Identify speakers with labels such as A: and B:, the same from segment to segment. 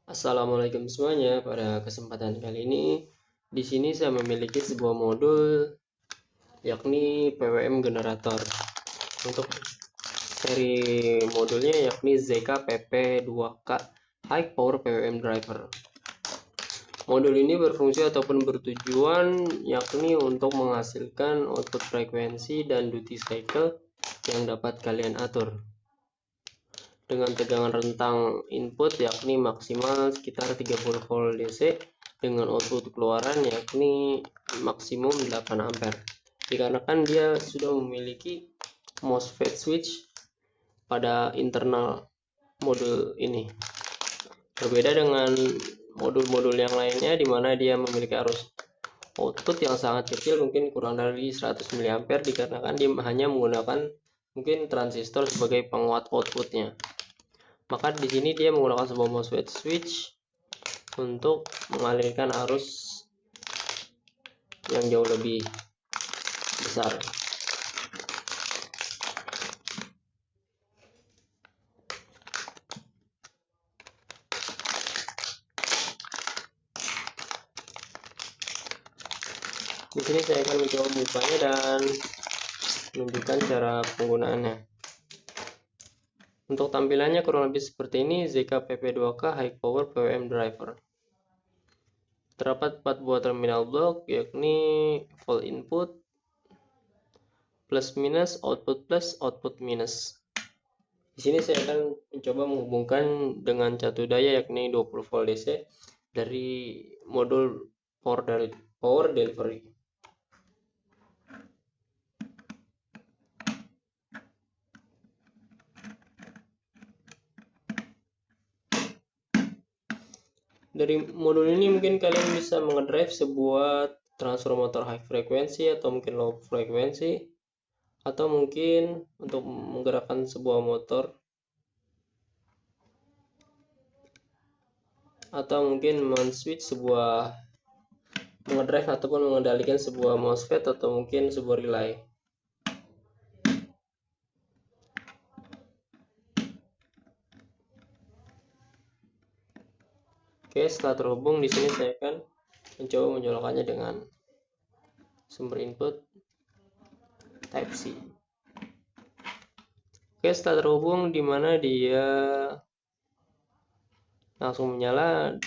A: Assalamualaikum semuanya. Pada kesempatan kali ini, di sini saya memiliki sebuah modul yakni PWM generator. Untuk seri modulnya yakni ZK-PP2K High Power PWM Driver. Modul ini berfungsi ataupun bertujuan yakni untuk menghasilkan output frekuensi dan duty cycle yang dapat kalian atur dengan tegangan rentang input yakni maksimal sekitar 30 volt DC dengan output keluaran yakni maksimum 8 ampere. Dikarenakan dia sudah memiliki MOSFET switch pada internal modul ini. Berbeda dengan modul-modul yang lainnya di mana dia memiliki arus output yang sangat kecil, mungkin kurang dari 100 mA, dikarenakan dia hanya menggunakan mungkin transistor sebagai penguat outputnya. Maka di sini dia menggunakan sebuah MOSFET switch untuk mengalirkan arus yang jauh lebih besar. Di sini saya akan mencoba membukanya dan menunjukkan cara penggunaannya. Untuk tampilannya kurang lebih seperti ini, ZK-PP2K High Power PWM Driver. Terdapat 4 buah terminal blok, yakni volt input, plus minus, output plus, output minus. Di sini saya akan mencoba menghubungkan dengan catu daya yakni 20 volt DC dari modul power delivery. Dari modul ini mungkin kalian bisa mengedrive sebuah transformator high frekuensi atau mungkin low frekuensi, atau mungkin untuk menggerakkan sebuah motor, atau mungkin men-switch sebuah, mengedrive ataupun mengendalikan sebuah MOSFET atau mungkin sebuah relay. Oke, setelah terhubung di sini saya akan mencoba menyalakannya dengan sumber input Type C. Oke, setelah terhubung di mana dia langsung menyala.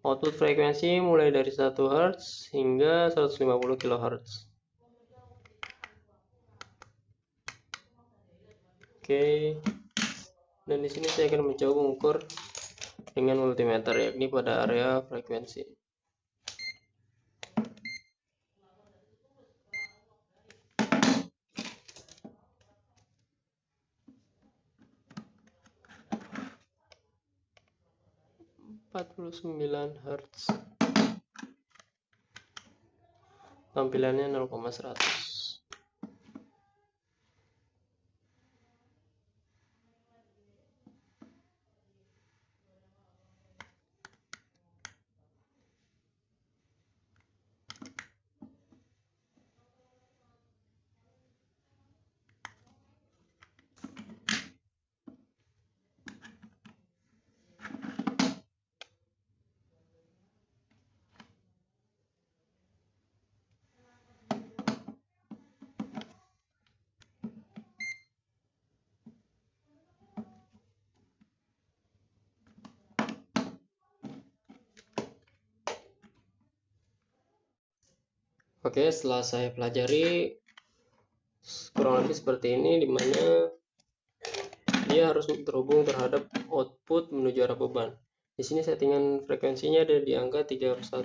A: Output frekuensi mulai dari 1 Hz hingga 150 kHz. Oke, dan di sini saya akan mencoba mengukur dengan multimeter yakni pada area frekuensi. Hz. Tampilannya 0,100. Oke, setelah saya pelajari kurang lebih seperti ini, dimana dia harus terhubung terhadap output menuju arah beban. Di sini settingan frekuensinya ada di angka 31,3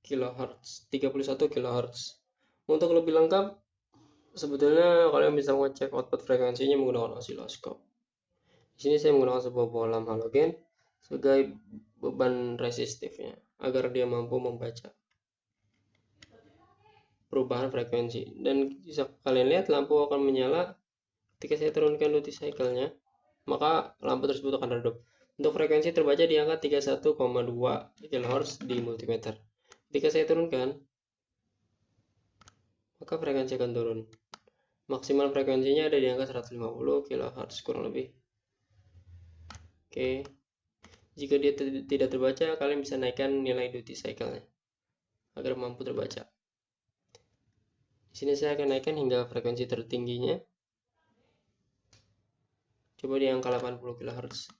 A: kHz, 31 kHz. Untuk lebih lengkap, sebetulnya kalian bisa mengecek output frekuensinya menggunakan osiloskop. Di sini saya menggunakan sebuah bohlam halogen sebagai beban resistifnya agar dia mampu membaca perubahan frekuensi. Dan bisa kalian lihat lampu akan menyala ketika saya turunkan duty cycle-nya, maka lampu tersebut akan redup. Untuk frekuensi terbaca di angka 31,2 kHz di multimeter. Ketika saya turunkan, maka frekuensi akan turun. Maksimal frekuensinya ada di angka 150 kHz kurang lebih. Oke. Jika dia tidak terbaca, kalian bisa naikkan nilai duty cycle-nya agar mampu terbaca. Di sini saya akan naikkan hingga frekuensi tertingginya. Coba di angka 80 kHz.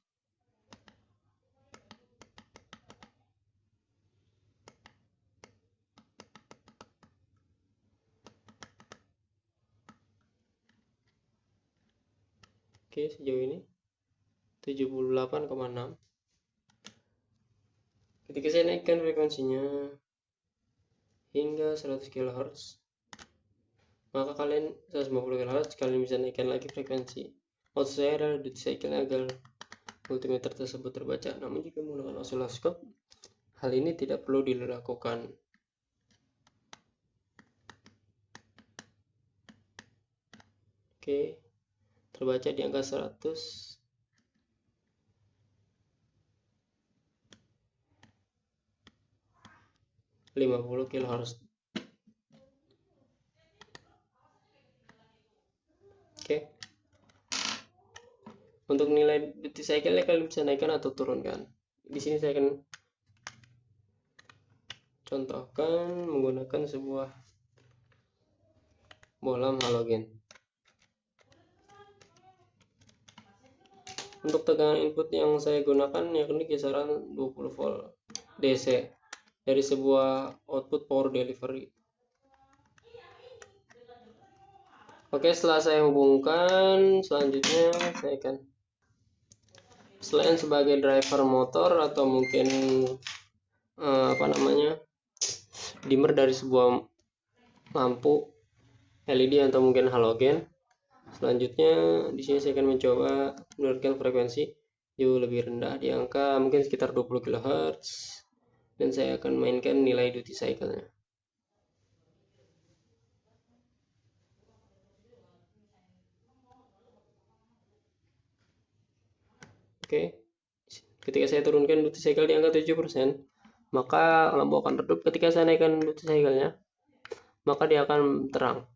A: Oke, sejauh ini 78,6. Ketika saya naikkan frekuensinya hingga 100 kHz, maka kalian 150 kHz, kalian bisa naikkan lagi frekuensi. Maksud saya adalah duty cycle agar multimeter tersebut terbaca. Namun jika menggunakan osiloskop, hal ini tidak perlu dilakukan. Oke, terbaca di angka 150 kHz. Oke. Untuk nilai duty cycle-nya kalian bisa naikkan atau turunkan. Di sini saya akan contohkan menggunakan sebuah bohlam halogen. Untuk tegangan input yang saya gunakan yakni kisaran 20 volt DC dari sebuah output power delivery. Oke, setelah saya hubungkan, selanjutnya saya akan, selain sebagai driver motor atau mungkin dimmer dari sebuah lampu LED atau mungkin halogen, selanjutnya di sini saya akan mencoba menurunkan frekuensi jauh lebih rendah di angka mungkin sekitar 20 kHz, dan saya akan mainkan nilai duty cycle-nya. Oke, ketika saya turunkan duty cycle di angka 7%, maka lampu akan redup. Ketika saya naikkan duty cycle-nya, maka dia akan terang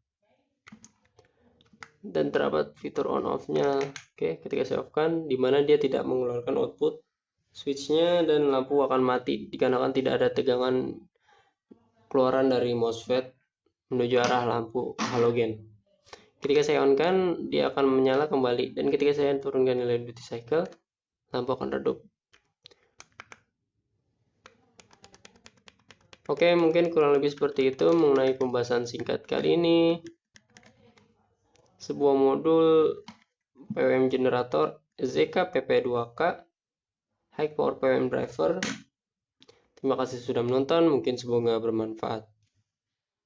A: dan terdapat fitur on off-nya. Oke, ketika saya off-kan, di mana dia tidak mengeluarkan output switch-nya dan lampu akan mati dikarenakan tidak ada tegangan keluaran dari MOSFET menuju arah lampu halogen. Ketika saya on-kan, dia akan menyala kembali, dan ketika saya turunkan nilai duty cycle, lampu akan redup. Oke, mungkin kurang lebih seperti itu mengenai pembahasan singkat kali ini. Sebuah modul PWM generator ZK-PP2K High Power PWM Driver. Terima kasih sudah menonton, mungkin semoga bermanfaat.